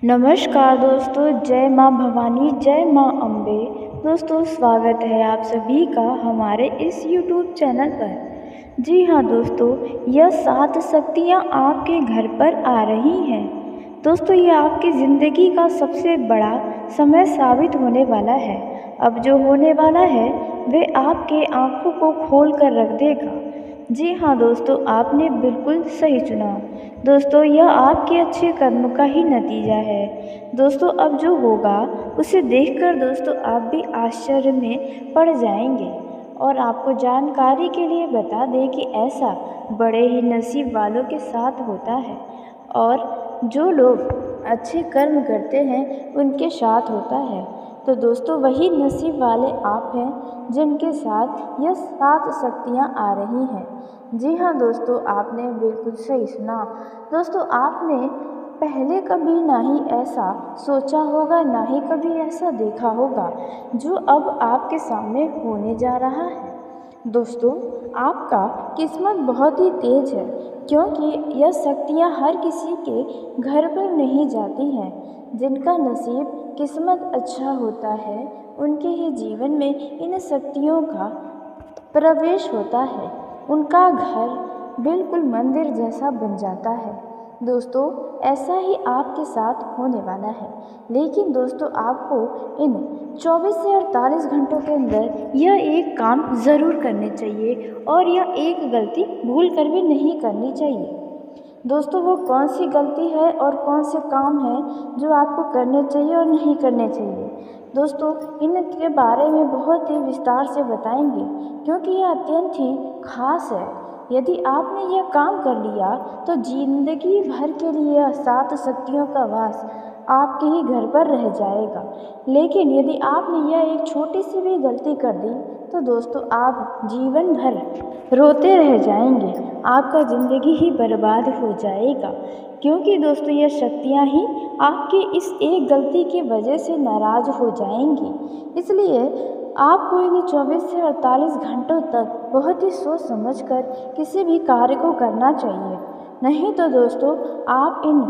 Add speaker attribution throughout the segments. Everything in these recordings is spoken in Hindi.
Speaker 1: नमस्कार दोस्तों, जय माँ भवानी, जय माँ अम्बे। दोस्तों, स्वागत है आप सभी का हमारे इस YouTube चैनल पर। जी हाँ दोस्तों, यह 7 शक्तियाँ आपके घर पर आ रही हैं। दोस्तों, ये आपकी ज़िंदगी का सबसे बड़ा समय साबित होने वाला है। अब जो होने वाला है वे आपके आँखों को खोल कर रख देगा। जी हाँ दोस्तों, आपने बिल्कुल सही चुना। दोस्तों, यह आपके अच्छे कर्म का ही नतीजा है। दोस्तों, अब जो होगा उसे देखकर दोस्तों आप भी आश्चर्य में पड़ जाएंगे। और आपको जानकारी के लिए बता दें कि ऐसा बड़े ही नसीब वालों के साथ होता है और जो लोग अच्छे कर्म करते हैं उनके साथ होता है। तो दोस्तों, वही नसीब वाले आप हैं जिनके साथ यह 7 शक्तियाँ आ रही हैं। जी हाँ दोस्तों, आपने बिल्कुल सही सुना। दोस्तों, आपने पहले कभी ना ही ऐसा सोचा होगा, ना ही कभी ऐसा देखा होगा जो अब आपके सामने होने जा रहा है। दोस्तों, आपका किस्मत बहुत ही तेज है, क्योंकि यह शक्तियाँ हर किसी के घर पर नहीं जाती हैं। जिनका नसीब किस्मत अच्छा होता है उनके ही जीवन में इन शक्तियों का प्रवेश होता है। उनका घर बिल्कुल मंदिर जैसा बन जाता है। दोस्तों, ऐसा ही आपके साथ होने वाला है। लेकिन दोस्तों, आपको इन 24 से 48 घंटों के अंदर यह एक काम ज़रूर करने चाहिए और यह एक गलती भूल कर भी नहीं करनी चाहिए। दोस्तों, वो कौन सी गलती है और कौन से काम हैं जो आपको करने चाहिए और नहीं करने चाहिए। दोस्तों, इनके बारे में बहुत ही विस्तार से बताएंगे, क्योंकि यह अत्यंत ही खास है। यदि आपने यह काम कर लिया तो जिंदगी भर के लिए यह 7 शक्तियों का वास आपके ही घर पर रह जाएगा। लेकिन यदि आपने यह एक छोटी सी भी गलती कर दी तो दोस्तों आप जीवन भर रोते रह जाएंगे। आपका ज़िंदगी ही बर्बाद हो जाएगा, क्योंकि दोस्तों यह शक्तियाँ ही आपकी इस एक गलती की वजह से नाराज़ हो जाएंगी। इसलिए आपको इन 24 से 48 घंटों तक बहुत ही सोच समझकर किसी भी कार्य को करना चाहिए। नहीं तो दोस्तों आप इन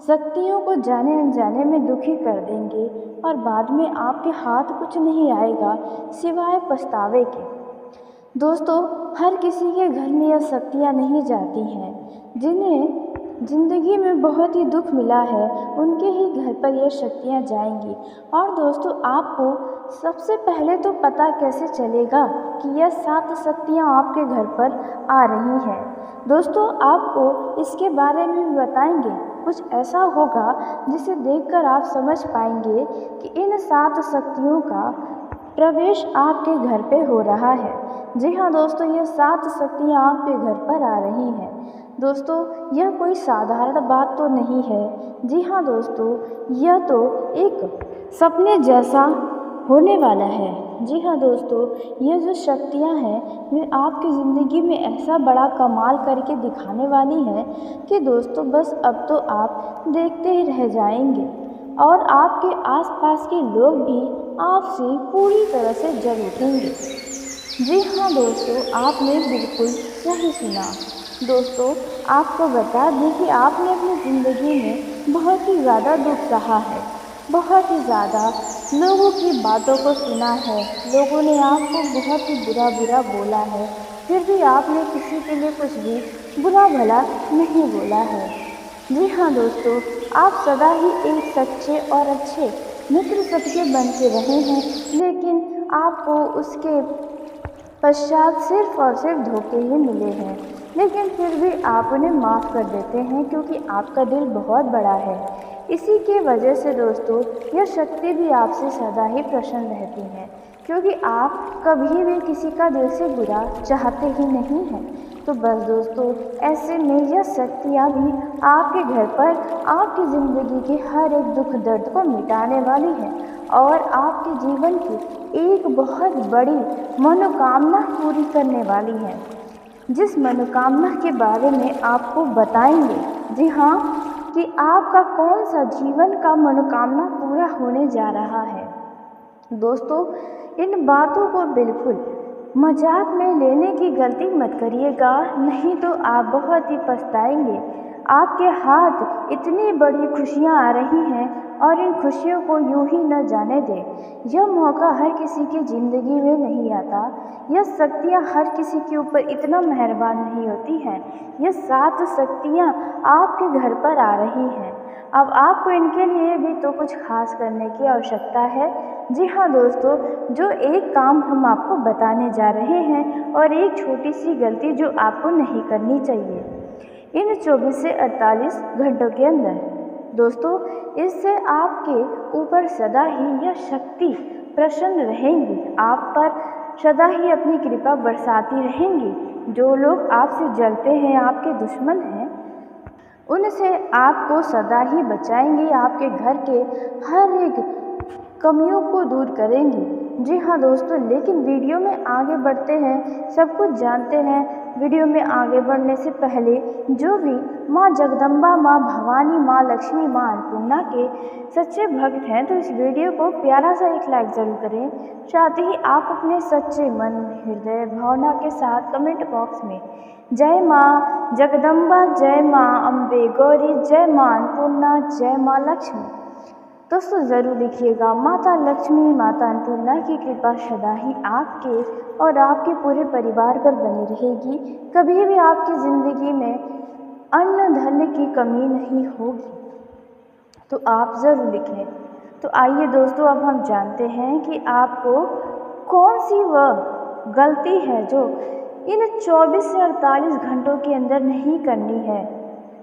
Speaker 1: शक्तियों को जाने अनजाने में दुखी कर देंगे और बाद में आपके हाथ कुछ नहीं आएगा सिवाय पछतावे के। दोस्तों, हर किसी के घर में यह शक्तियाँ नहीं जाती हैं। जिन्हें ज़िंदगी में बहुत ही दुख मिला है उनके ही घर पर यह शक्तियाँ जाएंगी। और दोस्तों, आपको सबसे पहले तो पता कैसे चलेगा कि यह 7 शक्तियाँ आपके घर पर आ रही हैं। दोस्तों, आपको इसके बारे में भी बताएंगे। कुछ ऐसा होगा जिसे देखकर आप समझ पाएंगे कि इन 7 शक्तियों का प्रवेश आपके घर पे हो रहा है। जी हाँ दोस्तों, यह 7 शक्तियाँ आपके घर पर आ रही हैं। दोस्तों, यह कोई साधारण बात तो नहीं है। जी हाँ दोस्तों, यह तो एक सपने जैसा होने वाला है। जी हाँ दोस्तों, ये जो शक्तियाँ हैं वे आपकी ज़िंदगी में ऐसा बड़ा कमाल करके दिखाने वाली हैं कि दोस्तों बस अब तो आप देखते ही रह जाएंगे और आपके आसपास के लोग भी आपसे पूरी तरह से जल उठेंगे। जी हाँ दोस्तों, आपने बिल्कुल सही सुना। दोस्तों, आपको बता दें कि आपने अपनी ज़िंदगी में बहुत ही ज़्यादा दुख सहा है, बहुत ही ज़्यादा लोगों की बातों को सुना है। लोगों ने आपको बहुत ही बुरा बुरा बोला है, फिर भी आपने किसी के लिए कुछ भी बुरा भला नहीं बोला है। जी हाँ दोस्तों, आप सदा ही एक सच्चे और अच्छे मित्र सबके बन के रहे हैं, लेकिन आपको उसके पश्चात सिर्फ और सिर्फ धोखे ही मिले हैं। लेकिन फिर भी आप उन्हें माफ़ कर देते हैं, क्योंकि आपका दिल बहुत बड़ा है। इसी के वजह से दोस्तों यह शक्ति भी आपसे सदा ही प्रसन्न रहती है, क्योंकि आप कभी भी किसी का दिल से बुरा चाहते ही नहीं हैं। तो बस दोस्तों, ऐसे में यह शक्तियाँ भी आपके घर पर आपकी ज़िंदगी के हर एक दुख दर्द को मिटाने वाली हैं और आपके जीवन की एक बहुत बड़ी मनोकामना पूरी करने वाली है, जिस मनोकामना के बारे में आपको बताएंगे। जी हाँ, कि आपका कौन सा जीवन का मनोकामना पूरा होने जा रहा है। दोस्तों, इन बातों को बिल्कुल मजाक में लेने की गलती मत करिएगा, नहीं तो आप बहुत ही पछताएंगे। आपके हाथ इतनी बड़ी खुशियाँ आ रही हैं और इन खुशियों को यूं ही न जाने दें। यह मौका हर किसी की ज़िंदगी में नहीं आता। यह शक्तियाँ हर किसी के ऊपर इतना मेहरबान नहीं होती हैं। यह 7 शक्तियाँ आपके घर पर आ रही हैं। अब आपको इनके लिए भी तो कुछ खास करने की आवश्यकता है। जी हाँ दोस्तों, जो एक काम हम आपको बताने जा रहे हैं और एक छोटी सी गलती जो आपको नहीं करनी चाहिए इन 24 से 48 घंटों के अंदर। दोस्तों, इससे आपके ऊपर सदा ही यह शक्ति प्रसन्न रहेंगी, आप पर सदा ही अपनी कृपा बरसाती रहेंगी। जो लोग आपसे जलते हैं, आपके दुश्मन हैं, उनसे आपको सदा ही बचाएंगी, आपके घर के हर एक कमियों को दूर करेंगी। जी हाँ दोस्तों, लेकिन वीडियो में आगे बढ़ते हैं, सब कुछ जानते हैं। वीडियो में आगे बढ़ने से पहले जो भी माँ जगदम्बा, माँ भवानी, माँ लक्ष्मी, माँ अन्नपूर्णा के सच्चे भक्त हैं तो इस वीडियो को प्यारा सा एक लाइक ज़रूर करें। साथ ही आप अपने सच्चे मन, हृदय, भावना के साथ कमेंट बॉक्स में जय माँ जगदम्बा, जय माँ अम्बे गौरी, जय माँ अन्नपूर्णा, जय माँ लक्ष्मी दोस्तों ज़रूर लिखिएगा। माता लक्ष्मी, माता अन्नपूर्णा की कृपा सदा ही आपके और आपके पूरे परिवार पर बनी रहेगी। कभी भी आपकी ज़िंदगी में अन्न धन की कमी नहीं होगी, तो आप ज़रूर लिखें। तो आइए दोस्तों, अब हम जानते हैं कि आपको कौन सी वह गलती है जो इन 24 से 48 घंटों के अंदर नहीं करनी है,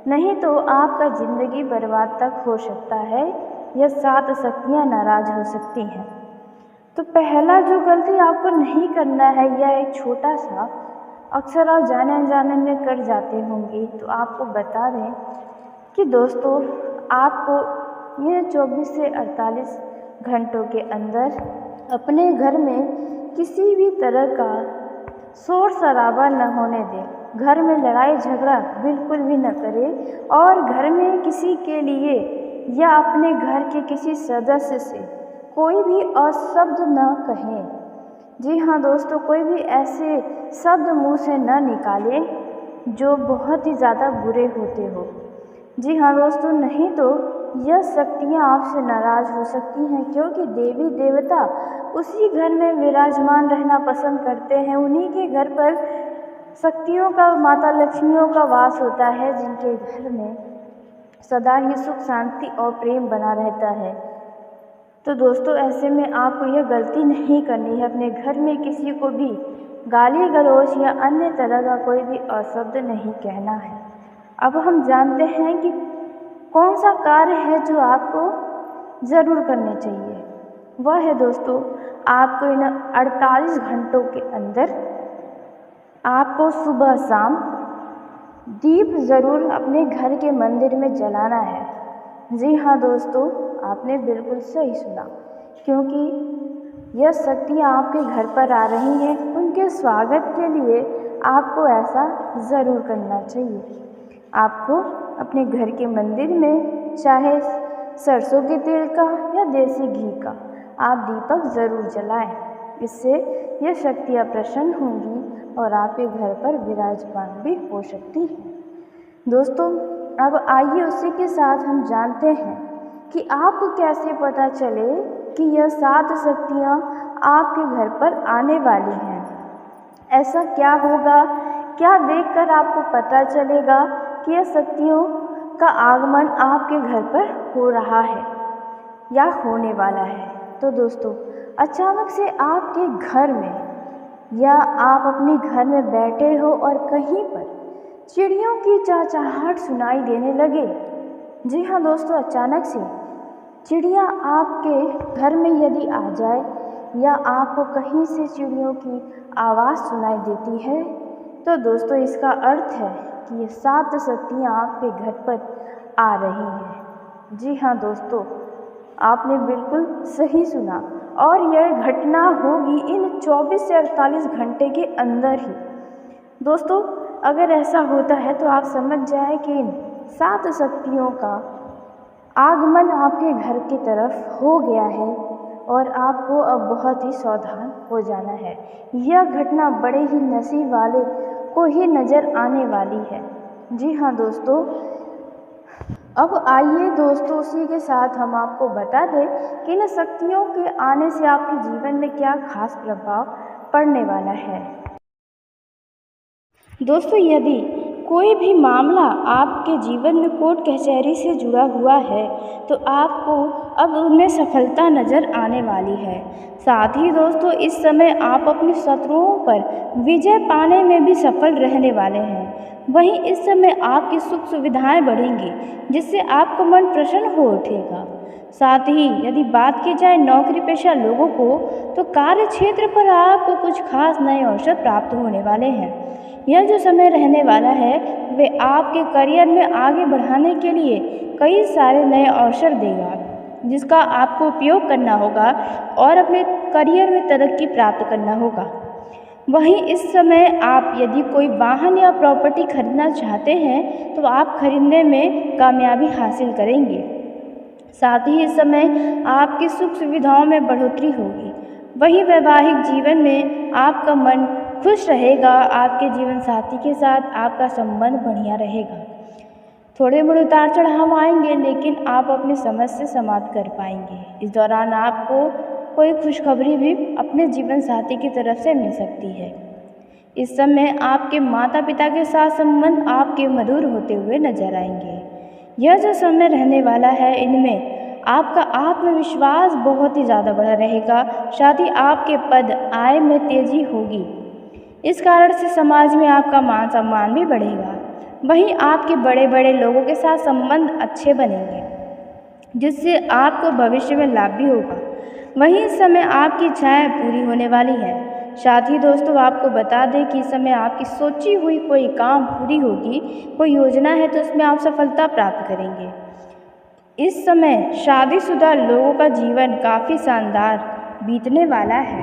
Speaker 1: नहीं तो आपका ज़िंदगी बर्बाद तक हो सकता है। यह 7 शक्तियाँ नाराज़ हो सकती हैं। तो पहला जो गलती आपको नहीं करना है, यह एक छोटा सा, अक्सर आप जाने अनजाने में कर जाते होंगे। तो आपको बता दें कि दोस्तों, आपको ये 24 से 48 घंटों के अंदर अपने घर में किसी भी तरह का शोर शराबा न होने दें। घर में लड़ाई झगड़ा बिल्कुल भी न करें और घर में किसी के लिए या अपने घर के किसी सदस्य से कोई भी अशब्द न कहें। जी हाँ दोस्तों, कोई भी ऐसे शब्द मुंह से न निकालें जो बहुत ही ज़्यादा बुरे होते हो। जी हाँ दोस्तों, नहीं तो यह शक्तियाँ आपसे नाराज़ हो सकती हैं, क्योंकि देवी देवता उसी घर में विराजमान रहना पसंद करते हैं। उन्हीं के घर पर शक्तियों का, माता लक्ष्मियों का वास होता है, जिनके घर में सदा ही सुख शांति और प्रेम बना रहता है। तो दोस्तों, ऐसे में आपको यह गलती नहीं करनी है। अपने घर में किसी को भी गाली गलौज या अन्य तरह का कोई भी अशब्द नहीं कहना है। अब हम जानते हैं कि कौन सा कार्य है जो आपको ज़रूर करना चाहिए। वह है दोस्तों, आपको इन 48 घंटों के अंदर आपको सुबह शाम दीप ज़रूर अपने घर के मंदिर में जलाना है। जी हाँ दोस्तों, आपने बिल्कुल सही सुना, क्योंकि यह शक्तियाँ आपके घर पर आ रही हैं। उनके स्वागत के लिए आपको ऐसा ज़रूर करना चाहिए। आपको अपने घर के मंदिर में चाहे सरसों के तेल का या देसी घी का आप दीपक ज़रूर जलाएं। इससे यह शक्तियाँ प्रसन्न होंगी और आपके घर पर विराजमान भी हो सकती हैं। दोस्तों, अब आइए उसी के साथ हम जानते हैं कि आपको कैसे पता चले कि यह 7 शक्तियाँ आपके घर पर आने वाली हैं। ऐसा क्या होगा, क्या देखकर आपको पता चलेगा कि यह शक्तियों का आगमन आपके घर पर हो रहा है या होने वाला है? तो दोस्तों, अचानक से आपके घर में या आप अपने घर में बैठे हो और कहीं पर चिड़ियों की चहचहाहट सुनाई देने लगे। जी हाँ दोस्तों, अचानक से चिड़िया आपके घर में यदि आ जाए या आपको कहीं से चिड़ियों की आवाज़ सुनाई देती है, तो दोस्तों इसका अर्थ है कि ये 7 शक्तियाँ आपके घर पर आ रही हैं। जी हाँ दोस्तों, आपने बिल्कुल सही सुना और यह घटना होगी इन 24 से 48 घंटे के अंदर ही। दोस्तों, अगर ऐसा होता है तो आप समझ जाए कि इन 7 शक्तियों का आगमन आपके घर की तरफ हो गया है और आपको अब बहुत ही सावधान हो जाना है। यह घटना बड़े ही नसीब वाले को ही नज़र आने वाली है। जी हाँ दोस्तों, अब आइए दोस्तों, उसी के साथ हम आपको बता दें कि इन शक्तियों के आने से आपके जीवन में क्या खास प्रभाव पड़ने वाला है। दोस्तों, यदि कोई भी मामला आपके जीवन में कोर्ट कचहरी से जुड़ा हुआ है तो आपको अब उनमें सफलता नज़र आने वाली है। साथ ही दोस्तों, इस समय आप अपने शत्रुओं पर विजय पाने में भी सफल रहने वाले हैं। वहीं इस समय आपकी सुख सुविधाएं बढ़ेंगी, जिससे आपका मन प्रसन्न हो उठेगा। साथ ही यदि बात की जाए नौकरी पेशा लोगों को, तो कार्य क्षेत्र पर आपको कुछ खास नए अवसर प्राप्त होने वाले हैं। यह जो समय रहने वाला है वे आपके करियर में आगे बढ़ाने के लिए कई सारे नए अवसर देगा, जिसका आपको उपयोग करना होगा और अपने करियर में तरक्की प्राप्त करना होगा। वहीं इस समय आप यदि कोई वाहन या प्रॉपर्टी खरीदना चाहते हैं तो आप खरीदने में कामयाबी हासिल करेंगे। साथ ही इस समय आपकी सुख सुविधाओं में बढ़ोतरी होगी। वहीं वैवाहिक जीवन में आपका मन खुश रहेगा, आपके जीवन साथी के साथ आपका संबंध बढ़िया रहेगा। थोड़े मोड़े उतार चढ़ाव आएंगे, लेकिन आप अपनी समझ से समाप्त कर पाएंगे। इस दौरान आपको कोई खुशखबरी भी अपने जीवन साथी की तरफ से मिल सकती है। इस समय आपके माता पिता के साथ संबंध आपके मधुर होते हुए नजर आएंगे। यह जो समय रहने वाला है इनमें आपका आत्मविश्वास बहुत ही ज़्यादा बढ़ा रहेगा। साथ ही आपके पद आय में तेजी होगी। इस कारण से समाज में आपका मान सम्मान भी बढ़ेगा। वहीं आपके बड़े बड़े लोगों के साथ संबंध अच्छे बनेंगे, जिससे आपको भविष्य में लाभ भी होगा। वहीं इस समय आपकी इच्छाएं पूरी होने वाली है। साथ ही दोस्तों, आपको बता दें कि इस समय आपकी सोची हुई कोई काम पूरी होगी। कोई योजना है तो उसमें आप सफलता प्राप्त करेंगे। इस समय शादीशुदा लोगों का जीवन काफ़ी शानदार बीतने वाला है।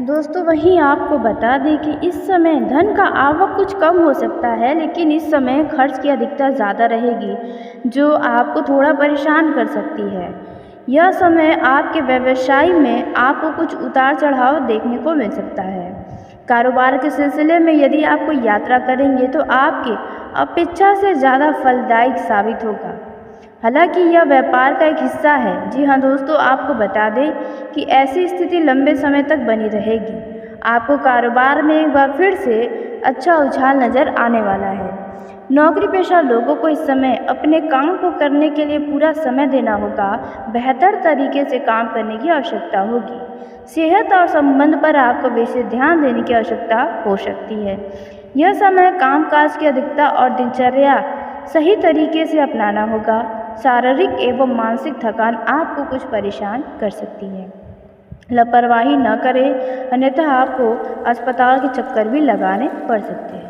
Speaker 1: दोस्तों, वहीं आपको बता दें कि इस समय धन का आवक कुछ कम हो सकता है, लेकिन इस समय खर्च की अधिकता ज़्यादा रहेगी, जो आपको थोड़ा परेशान कर सकती है। यह समय आपके व्यवसाय में आपको कुछ उतार चढ़ाव देखने को मिल सकता है। कारोबार के सिलसिले में यदि आप कोई यात्रा करेंगे तो आपकी अपेक्षा से ज़्यादा फलदायक साबित होगा। हालांकि यह व्यापार का एक हिस्सा है। जी हाँ दोस्तों, आपको बता दें कि ऐसी स्थिति लंबे समय तक बनी रहेगी। आपको कारोबार में एक बार फिर से अच्छा उछाल नज़र आने वाला है। नौकरी पेशा लोगों को इस समय अपने काम को करने के लिए पूरा समय देना होगा। बेहतर तरीके से काम करने की आवश्यकता होगी। सेहत और संबंध पर आपको विशेष ध्यान देने की आवश्यकता हो सकती है। यह समय कामकाज की अधिकता और दिनचर्या सही तरीके से अपनाना होगा। शारीरिक एवं मानसिक थकान आपको कुछ परेशान कर सकती है। लापरवाही न करें, अन्यथा आपको अस्पताल के चक्कर भी लगाने पड़ सकते हैं।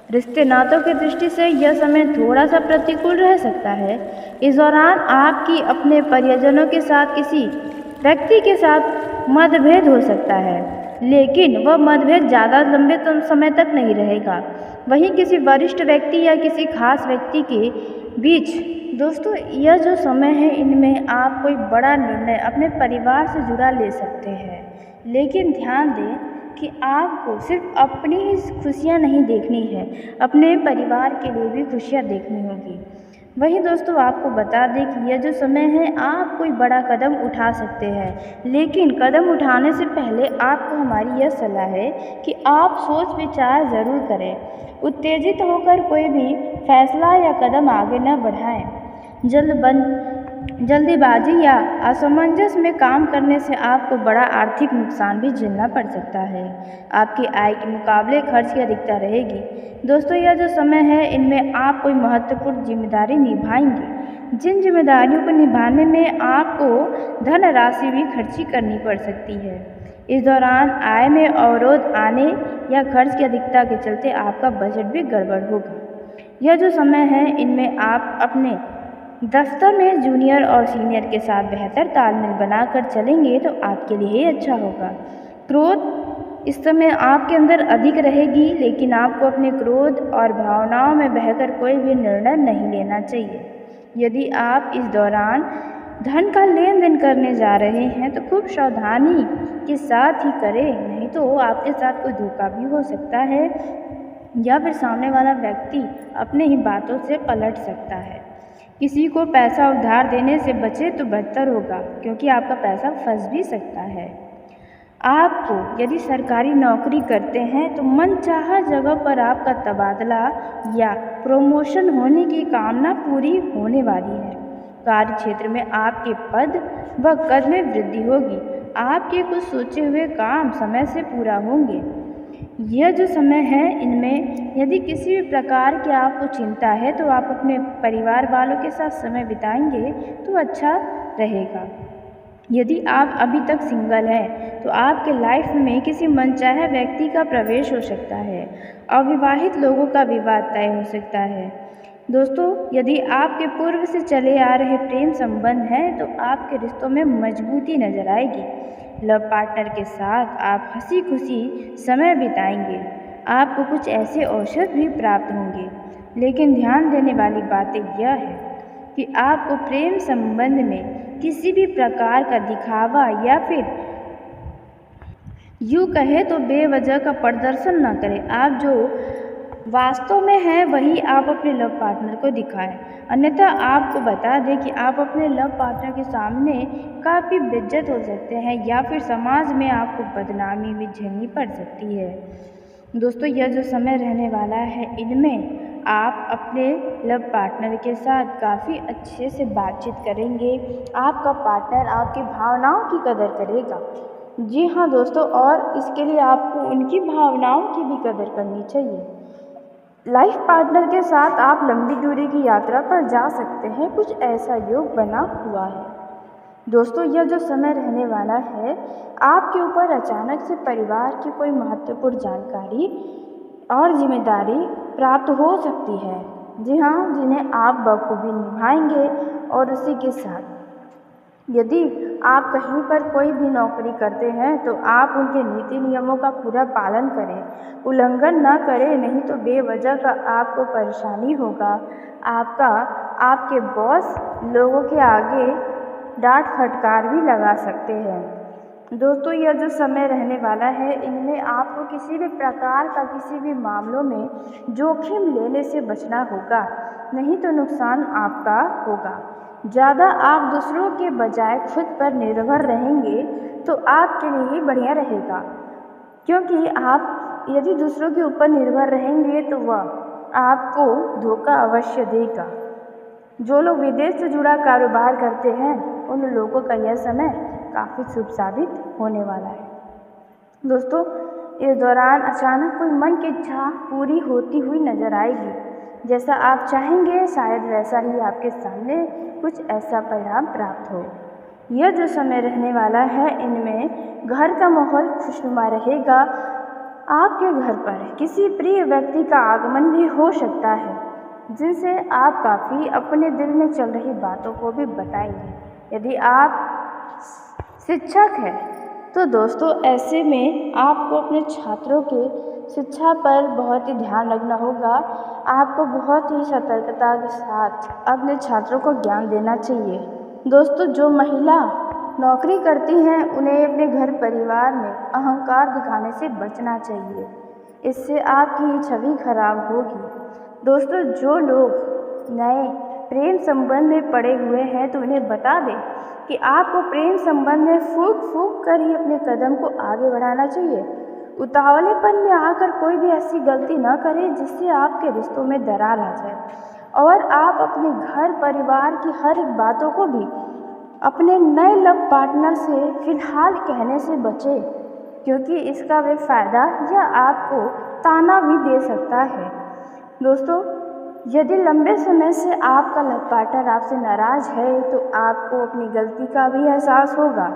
Speaker 1: रिश्ते नातों की दृष्टि से यह समय थोड़ा सा प्रतिकूल रह सकता है। इस दौरान आपकी अपने परिजनों के साथ किसी व्यक्ति के साथ मतभेद हो सकता है, लेकिन वह मतभेद ज़्यादा लंबे समय तक नहीं रहेगा। वहीं किसी वरिष्ठ व्यक्ति या किसी खास व्यक्ति के बीच दोस्तों, यह जो समय है इनमें आप कोई बड़ा निर्णय अपने परिवार से जुड़ा ले सकते हैं, लेकिन ध्यान दें कि आपको सिर्फ अपनी ही खुशियाँ नहीं देखनी है, अपने परिवार के लिए भी खुशियाँ देखनी होगी। वहीं दोस्तों, आपको बता दें कि यह जो समय है आप कोई बड़ा कदम उठा सकते हैं, लेकिन कदम उठाने से पहले आपको हमारी यह सलाह है कि आप सोच विचार ज़रूर करें। उत्तेजित होकर कोई भी फैसला या कदम आगे न बढ़ाएं। जल्दीबाजी या असमंजस में काम करने से आपको बड़ा आर्थिक नुकसान भी झेलना पड़ सकता है। आपकी आय के मुकाबले खर्च की अधिकता रहेगी। दोस्तों, यह जो समय है इनमें आप कोई महत्वपूर्ण जिम्मेदारी निभाएंगे, जिन जिम्मेदारियों को निभाने में आपको धनराशि भी खर्ची करनी पड़ सकती है। इस दौरान आय में अवरोध आने या खर्च की अधिकता के चलते आपका बजट भी गड़बड़ होगा। यह जो समय है इनमें आप अपने दफ्तर में जूनियर और सीनियर के साथ बेहतर तालमेल बनाकर चलेंगे तो आपके लिए ही अच्छा होगा। क्रोध इस समय आपके अंदर अधिक रहेगी, लेकिन आपको अपने क्रोध और भावनाओं में बहकर कोई भी निर्णय नहीं लेना चाहिए। यदि आप इस दौरान धन का लेन देन करने जा रहे हैं तो खूब सावधानी के साथ ही करें, नहीं तो आपके साथ कोई धोखा भी हो सकता है या फिर सामने वाला व्यक्ति अपने ही बातों से पलट सकता है। किसी को पैसा उधार देने से बचे तो बेहतर होगा, क्योंकि आपका पैसा फंस भी सकता है। आपको यदि सरकारी नौकरी करते हैं तो मनचाहा जगह पर आपका तबादला या प्रमोशन होने की कामना पूरी होने वाली है। कार्य क्षेत्र में आपके पद व कद में वृद्धि होगी। आपके कुछ सोचे हुए काम समय से पूरा होंगे। यह जो समय है, इनमें यदि किसी भी प्रकार की आपको चिंता है तो आप अपने परिवार वालों के साथ समय बिताएंगे तो अच्छा रहेगा। यदि आप अभी तक सिंगल हैं तो आपके लाइफ में किसी मनचाहे व्यक्ति का प्रवेश हो सकता है। अविवाहित लोगों का विवाह तय हो सकता है। दोस्तों, यदि आपके पूर्व से चले आ रहे प्रेम संबंध हैं तो आपके रिश्तों में मजबूती नजर आएगी। लव पार्टनर के साथ आप हंसी खुशी समय बिताएंगे। आपको कुछ ऐसे अवसर भी प्राप्त होंगे, लेकिन ध्यान देने वाली बातें यह है कि आपको प्रेम संबंध में किसी भी प्रकार का दिखावा या फिर यूँ कहे तो बेवजह का प्रदर्शन न करें। आप जो वास्तव में है वही आप अपने लव पार्टनर को दिखाएं। अन्यथा आपको बता दें कि आप अपने लव पार्टनर के सामने काफ़ी बेइज्जत हो सकते हैं या फिर समाज में आपको बदनामी भी झेलनी पड़ सकती है। दोस्तों, यह जो समय रहने वाला है, इनमें आप अपने लव पार्टनर के साथ काफ़ी अच्छे से बातचीत करेंगे। आपका पार्टनर आपकी भावनाओं की कदर करेगा। जी हाँ दोस्तों, और इसके लिए आपको उनकी भावनाओं की भी कदर करनी चाहिए। लाइफ पार्टनर के साथ आप लंबी दूरी की यात्रा पर जा सकते हैं। कुछ ऐसा योग बना हुआ है। दोस्तों, यह जो समय रहने वाला है, आपके ऊपर अचानक से परिवार की कोई महत्वपूर्ण जानकारी और जिम्मेदारी प्राप्त हो सकती है। जी हाँ, जिन्हें आप बखूबी निभाएंगे। और उसी के साथ यदि आप कहीं पर कोई भी नौकरी करते हैं तो आप उनके नीति नियमों का पूरा पालन करें, उल्लंघन न करें, नहीं तो बेवजह का आपको परेशानी होगा। आपके बॉस लोगों के आगे डांट फटकार भी लगा सकते हैं। दोस्तों, यह जो समय रहने वाला है, इनमें आपको किसी भी प्रकार का किसी भी मामलों में जोखिम लेने से बचना होगा, नहीं तो नुकसान आपका होगा। ज़्यादा आप दूसरों के बजाय खुद पर निर्भर रहेंगे तो आपके लिए ही बढ़िया रहेगा, क्योंकि आप यदि दूसरों के ऊपर निर्भर रहेंगे तो वह आपको धोखा अवश्य देगा। जो लोग विदेश से जुड़ा कारोबार करते हैं उन लोगों का यह समय काफ़ी शुभ साबित होने वाला है। दोस्तों, इस दौरान अचानक कोई मन की इच्छा पूरी होती हुई नजर आएगी। जैसा आप चाहेंगे शायद वैसा ही आपके सामने कुछ ऐसा परिणाम प्राप्त हो। यह जो समय रहने वाला है, इनमें घर का माहौल खुशनुमा रहेगा। आपके घर पर किसी प्रिय व्यक्ति का आगमन भी हो सकता है, जिनसे आप काफ़ी अपने दिल में चल रही बातों को भी बताएंगे। यदि आप शिक्षक हैं तो दोस्तों, ऐसे में आपको अपने छात्रों के शिक्षा पर बहुत ही ध्यान रखना होगा। आपको बहुत ही सतर्कता के साथ अपने छात्रों को ज्ञान देना चाहिए। दोस्तों, जो महिला नौकरी करती हैं उन्हें अपने घर परिवार में अहंकार दिखाने से बचना चाहिए। इससे आपकी ही छवि खराब होगी। दोस्तों, जो लोग नए प्रेम संबंध में पड़े हुए हैं तो उन्हें बता दें कि आपको प्रेम संबंध में फूंक फूंक कर ही अपने कदम को आगे बढ़ाना चाहिए। उतावलेपन में आकर कोई भी ऐसी गलती न करें जिससे आपके रिश्तों में दरार आ जाए। और आप अपने घर परिवार की हर एक बातों को भी अपने नए लव पार्टनर से फिलहाल कहने से बचें, क्योंकि इसका वे फ़ायदा या आपको ताना भी दे सकता है। दोस्तों, यदि लंबे समय से आपका लव पार्टनर आपसे नाराज़ है तो आपको अपनी गलती का भी एहसास होगा।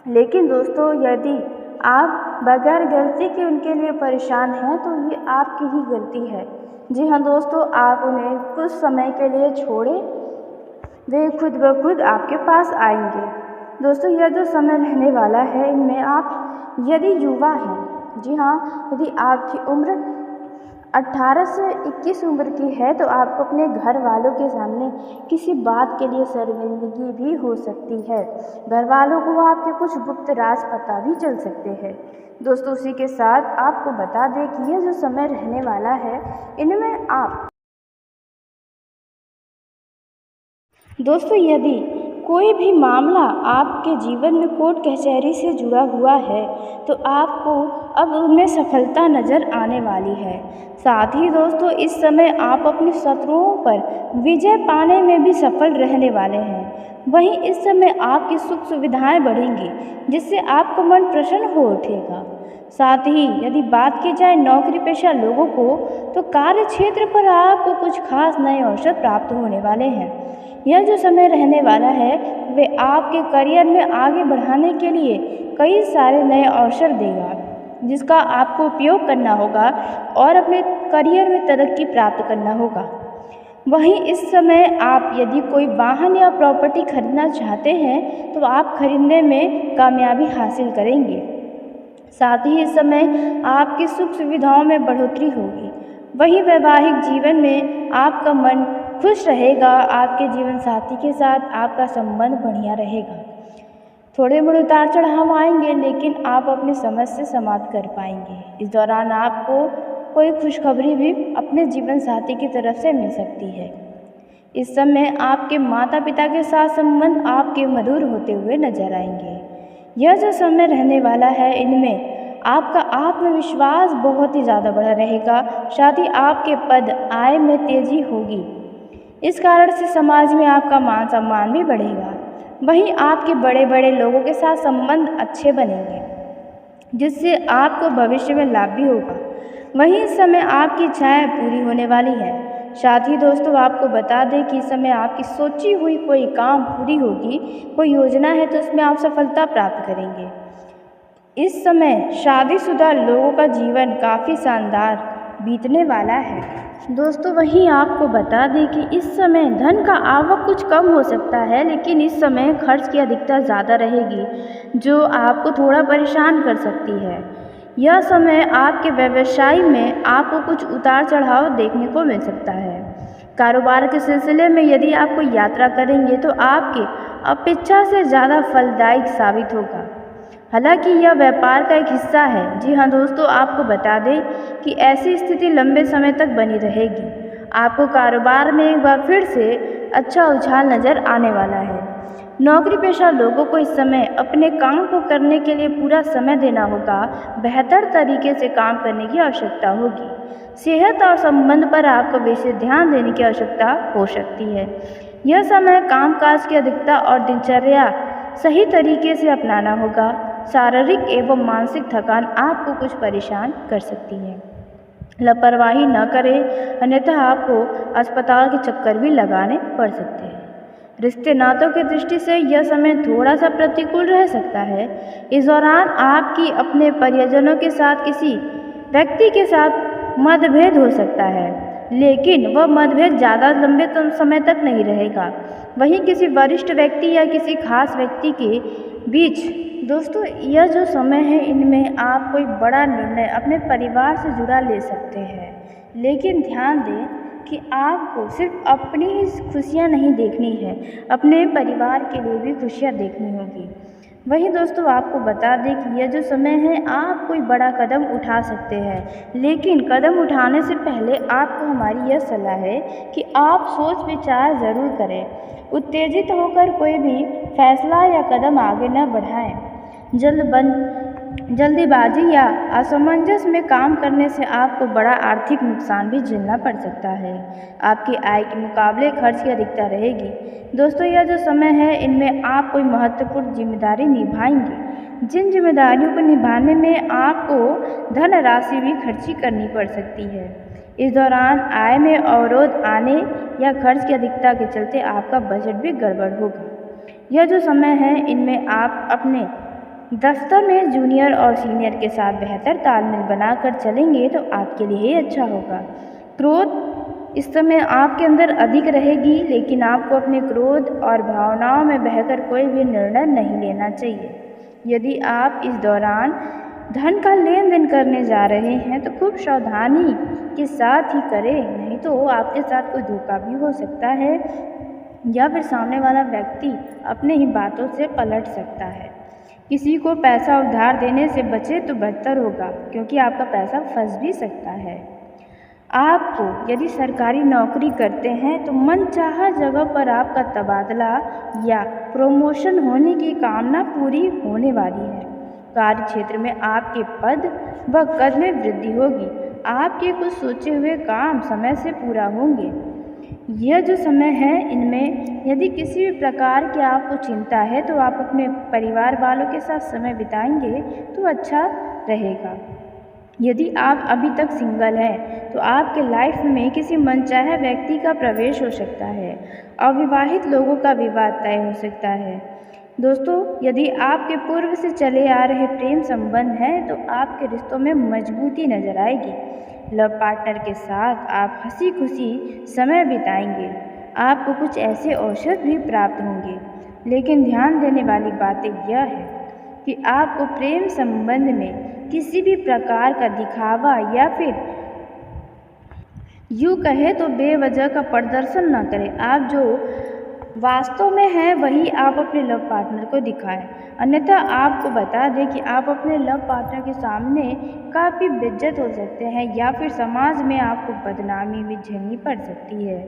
Speaker 1: लेकिन दोस्तों, यदि आप बगैर गलती के उनके लिए परेशान हैं तो ये आपकी ही गलती है। जी हाँ दोस्तों, आप उन्हें कुछ समय के लिए छोड़ें, वे खुद ब खुद आपके पास आएंगे। दोस्तों, यह जो समय रहने वाला है, इनमें आप यदि युवा हैं, जी हाँ, यदि आपकी उम्र 18 से 21 उम्र की है तो आपको अपने घर वालों के सामने किसी बात के लिए शर्मिंदगी भी हो सकती है। घर वालों को आपके कुछ गुप्त राज पता भी चल सकते हैं। दोस्तों, उसी के साथ आपको बता दें कि यह जो समय रहने वाला है, इनमें आप दोस्तों, यदि कोई भी मामला आपके जीवन में कोर्ट कचहरी से जुड़ा हुआ है तो आपको अब उनमें सफलता नज़र आने वाली है। साथ ही दोस्तों, इस समय आप अपने शत्रुओं पर विजय पाने में भी सफल रहने वाले हैं। वहीं इस समय आपकी सुख सुविधाएं बढ़ेंगी, जिससे आपका मन प्रसन्न हो उठेगा। साथ ही यदि बात की जाए नौकरी पेशा लोगों को, तो कार्य क्षेत्र पर आपको कुछ खास नए अवसर प्राप्त होने वाले हैं। यह जो समय रहने वाला है वे आपके करियर में आगे बढ़ाने के लिए कई सारे नए अवसर देगा, जिसका आपको उपयोग करना होगा और अपने करियर में तरक्की प्राप्त करना होगा। वहीं इस समय आप यदि कोई वाहन या प्रॉपर्टी खरीदना चाहते हैं तो आप खरीदने में कामयाबी हासिल करेंगे। साथ ही इस समय आपकी सुख सुविधाओं में बढ़ोतरी होगी। वहीं वैवाहिक जीवन में आपका मन खुश रहेगा, आपके जीवन साथी के साथ आपका संबंध बढ़िया रहेगा। थोड़े मोड़े उतार चढ़ाव आएंगे, लेकिन आप अपनी समझ से समाप्त कर पाएंगे। इस दौरान आपको कोई खुशखबरी भी अपने जीवन साथी की तरफ से मिल सकती है। इस समय आपके माता पिता के साथ संबंध आपके मधुर होते हुए नजर आएंगे। यह जो समय रहने वाला है इनमें आपका आत्मविश्वास बहुत ही ज़्यादा बढ़ा रहेगा। साथ ही आपके पद आय में तेजी होगी। इस कारण से समाज में आपका मान सम्मान भी बढ़ेगा। वहीं आपके बड़े बड़े लोगों के साथ संबंध अच्छे बनेंगे, जिससे आपको भविष्य में लाभ भी होगा। वहीं इस समय आपकी इच्छाएं पूरी होने वाली है। साथ ही दोस्तों, आपको बता दें कि इस समय आपकी सोची हुई कोई काम पूरी होगी, कोई योजना है तो उसमें आप सफलता प्राप्त करेंगे। इस समय शादीशुदा लोगों का जीवन काफ़ी शानदार बीतने वाला है। दोस्तों, वहीं आपको बता दें कि इस समय धन का आवक कुछ कम हो सकता है, लेकिन इस समय खर्च की अधिकता ज़्यादा रहेगी, जो आपको थोड़ा परेशान कर सकती है। यह समय आपके व्यवसाय में आपको कुछ उतार चढ़ाव देखने को मिल सकता है। कारोबार के सिलसिले में यदि आप कोई यात्रा करेंगे तो आपकी अपेक्षा से ज़्यादा फलदायक साबित होगा। हालांकि यह व्यापार का एक हिस्सा है। जी हाँ दोस्तों, आपको बता दें कि ऐसी स्थिति लंबे समय तक बनी रहेगी। आपको कारोबार में एक बार फिर से अच्छा उछाल नज़र आने वाला है। नौकरी पेशा लोगों को इस समय अपने काम को करने के लिए पूरा समय देना होगा। बेहतर तरीके से काम करने की आवश्यकता होगी। सेहत और संबंध पर आपको विशेष ध्यान देने की आवश्यकता हो सकती है। यह समय कामकाज की अधिकता और दिनचर्या सही तरीके से अपनाना होगा। शारीरिक एवं मानसिक थकान आपको कुछ परेशान कर सकती है। लापरवाही न करें, अन्यथा आपको अस्पताल के चक्कर भी लगाने पड़ सकते हैं। रिश्ते नातों की दृष्टि से यह समय थोड़ा सा प्रतिकूल रह सकता है। इस दौरान आपकी अपने परिजनों के साथ किसी व्यक्ति के साथ मतभेद हो सकता है, लेकिन वह मतभेद ज़्यादा लंबे समय तक नहीं रहेगा। वहीं किसी वरिष्ठ व्यक्ति या किसी खास व्यक्ति के बीच दोस्तों, यह जो समय है इनमें आप कोई बड़ा निर्णय अपने परिवार से जुड़ा ले सकते हैं, लेकिन ध्यान दें कि आपको सिर्फ अपनी ही खुशियाँ नहीं देखनी है, अपने परिवार के लिए भी खुशियाँ देखनी होगी। वहीं दोस्तों, आपको बता दें कि यह जो समय है आप कोई बड़ा कदम उठा सकते हैं, लेकिन कदम उठाने से पहले आपको हमारी यह सलाह है कि आप सोच विचार ज़रूर करें। उत्तेजित होकर कोई भी फैसला या कदम आगे न बढ़ाएं। जल्दीबाजी या असमंजस में काम करने से आपको बड़ा आर्थिक नुकसान भी झेलना पड़ सकता है। आपकी आय के मुकाबले खर्च की अधिकता रहेगी। दोस्तों, यह जो समय है इनमें आप कोई महत्वपूर्ण जिम्मेदारी निभाएंगे, जिन जिम्मेदारियों को निभाने में आपको धनराशि भी खर्ची करनी पड़ सकती है। इस दौरान आय में अवरोध आने या खर्च की अधिकता के चलते आपका बजट भी गड़बड़ होगा। यह जो समय है इनमें आप अपने दफ्तर में जूनियर और सीनियर के साथ बेहतर तालमेल बनाकर चलेंगे तो आपके लिए ही अच्छा होगा। क्रोध इस समय आपके अंदर अधिक रहेगी, लेकिन आपको अपने क्रोध और भावनाओं में बहकर कोई भी निर्णय नहीं लेना चाहिए। यदि आप इस दौरान धन का लेन देन करने जा रहे हैं तो खूब सावधानी के साथ ही करें, नहीं तो आपके साथ कोई धोखा भी हो सकता है या फिर सामने वाला व्यक्ति अपने ही बातों से पलट सकता है। किसी को पैसा उधार देने से बचे तो बेहतर होगा, क्योंकि आपका पैसा फंस भी सकता है। आपको यदि सरकारी नौकरी करते हैं तो मनचाहा जगह पर आपका तबादला या प्रमोशन होने की कामना पूरी होने वाली है। कार्य क्षेत्र में आपके पद व कद में वृद्धि होगी। आपके कुछ सोचे हुए काम समय से पूरा होंगे। यह जो समय है इनमें यदि किसी भी प्रकार की आपको चिंता है तो आप अपने परिवार वालों के साथ समय बिताएंगे तो अच्छा रहेगा। यदि आप अभी तक सिंगल हैं तो आपके लाइफ में किसी मनचाहे व्यक्ति का प्रवेश हो सकता है। अविवाहित लोगों का विवाह तय हो सकता है। दोस्तों, यदि आपके पूर्व से चले आ रहे प्रेम संबंध हैं तो आपके रिश्तों में मजबूती नजर आएगी। लव पार्टनर के साथ आप हंसी खुशी समय बिताएंगे। आपको कुछ ऐसे अवसर भी प्राप्त होंगे, लेकिन ध्यान देने वाली बातें यह है कि आपको प्रेम संबंध में किसी भी प्रकार का दिखावा या फिर यूँ कहे तो बेवजह का प्रदर्शन न करें। आप जो वास्तव में है वही आप अपने लव पार्टनर को दिखाएं। अन्यथा आपको बता दें कि आप अपने लव पार्टनर के सामने काफ़ी बेइज्जत हो सकते हैं या फिर समाज में आपको बदनामी भी झेलनी पड़ सकती है।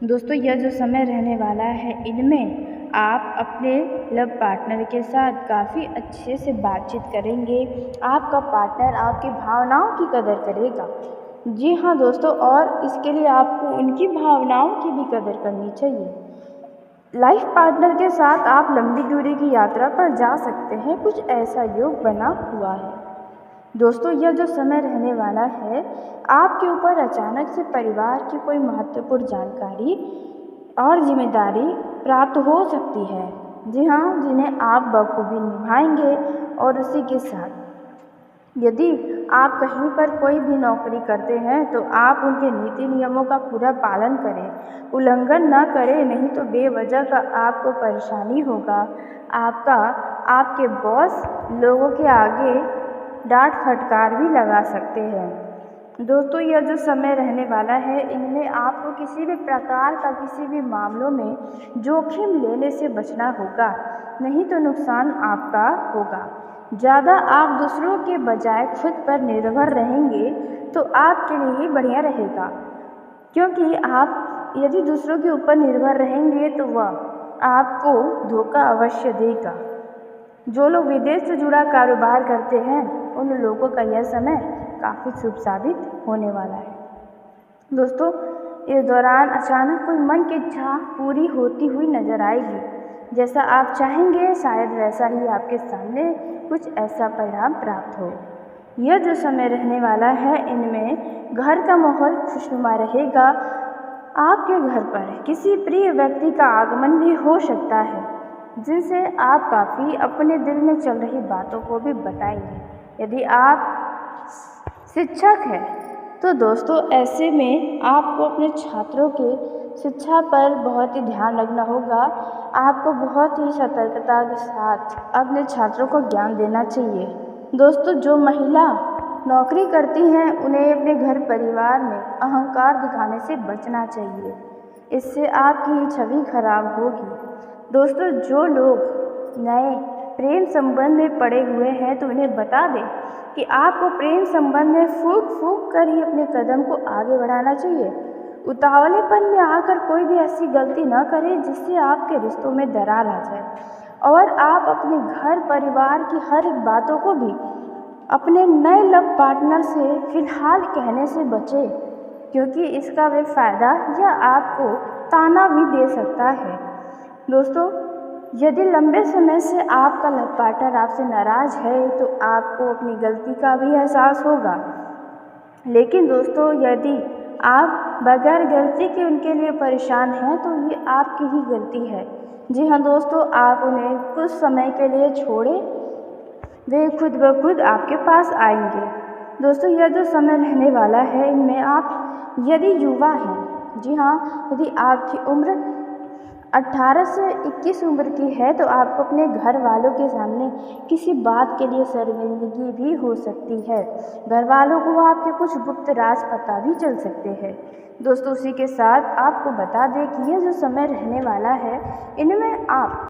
Speaker 1: दोस्तों, यह जो समय रहने वाला है इनमें आप अपने लव पार्टनर के साथ काफ़ी अच्छे से बातचीत करेंगे। आपका पार्टनर आपकी भावनाओं की कदर करेगा। जी हाँ दोस्तों, और इसके लिए आपको उनकी भावनाओं की भी कदर करनी चाहिए। लाइफ पार्टनर के साथ आप लंबी दूरी की यात्रा पर जा सकते हैं। कुछ ऐसा योग बना हुआ है। दोस्तों, यह जो समय रहने वाला है आपके ऊपर अचानक से परिवार की कोई महत्वपूर्ण जानकारी और जिम्मेदारी प्राप्त हो सकती है। जी हाँ, जिन्हें आप बखूबी निभाएंगे। और उसी के साथ यदि आप कहीं पर कोई भी नौकरी करते हैं तो आप उनके नीति नियमों का पूरा पालन करें, उल्लंघन न करें, नहीं तो बेवजह का आपको परेशानी होगा। आपके बॉस लोगों के आगे डांट फटकार भी लगा सकते हैं। दोस्तों, यह जो समय रहने वाला है इनमें आपको किसी भी प्रकार का किसी भी मामलों में जोखिम लेने से बचना होगा, नहीं तो नुकसान आपका होगा। ज़्यादा आप दूसरों के बजाय खुद पर निर्भर रहेंगे तो आपके लिए ही बढ़िया रहेगा, क्योंकि आप यदि दूसरों के ऊपर निर्भर रहेंगे तो वह आपको धोखा अवश्य देगा। जो लोग विदेश से जुड़ा कारोबार करते हैं उन लोगों का यह समय काफ़ी शुभ साबित होने वाला है। दोस्तों, इस दौरान अचानक कोई मन की इच्छा पूरी होती हुई नजर आएगी। जैसा आप चाहेंगे शायद वैसा ही आपके सामने कुछ ऐसा परिणाम प्राप्त हो। यह जो समय रहने वाला है इनमें घर का माहौल खुशनुमा रहेगा। आपके घर पर किसी प्रिय व्यक्ति का आगमन भी हो सकता है, जिनसे आप काफ़ी अपने दिल में चल रही बातों को भी बताएंगे। यदि आप शिक्षक हैं तो दोस्तों ऐसे में आपको अपने छात्रों के शिक्षा पर बहुत ही ध्यान रखना होगा। आपको बहुत ही सतर्कता के साथ अपने छात्रों को ज्ञान देना चाहिए। दोस्तों, जो महिला नौकरी करती हैं उन्हें अपने घर परिवार में अहंकार दिखाने से बचना चाहिए, इससे आपकी छवि खराब होगी। दोस्तों, जो लोग नए प्रेम संबंध में पड़े हुए हैं तो उन्हें बता दें कि आपको प्रेम संबंध में फूंक कर ही अपने कदम को आगे बढ़ाना चाहिए। उतावलेपन में आकर कोई भी ऐसी गलती न करे जिससे आपके रिश्तों में दरार आ जाए। और आप अपने घर परिवार की हर एक बातों को भी अपने नए लव पार्टनर से फिलहाल कहने से बचें, क्योंकि इसका वे फ़ायदा या आपको ताना भी दे सकता है। दोस्तों, यदि लंबे समय से आपका लव पार्टनर आपसे नाराज़ है तो आपको अपनी गलती का भी एहसास होगा। लेकिन दोस्तों, यदि आप बगैर गलती के उनके लिए परेशान हैं तो ये आपकी ही गलती है। जी हाँ दोस्तों, आप उन्हें कुछ समय के लिए छोड़ें, वे खुद ब खुद आपके पास आएंगे। दोस्तों, यह जो समय रहने वाला है इनमें आप यदि युवा हैं, जी हाँ, यदि आपकी उम्र 18 से 21 उम्र की है तो आपको अपने घर वालों के सामने किसी बात के लिए शर्मिंदगी भी हो सकती है। घर वालों को आपके कुछ गुप्त राज पता भी चल सकते हैं। दोस्तों, उसी के साथ आपको बता दें कि यह जो समय रहने वाला है इनमें आप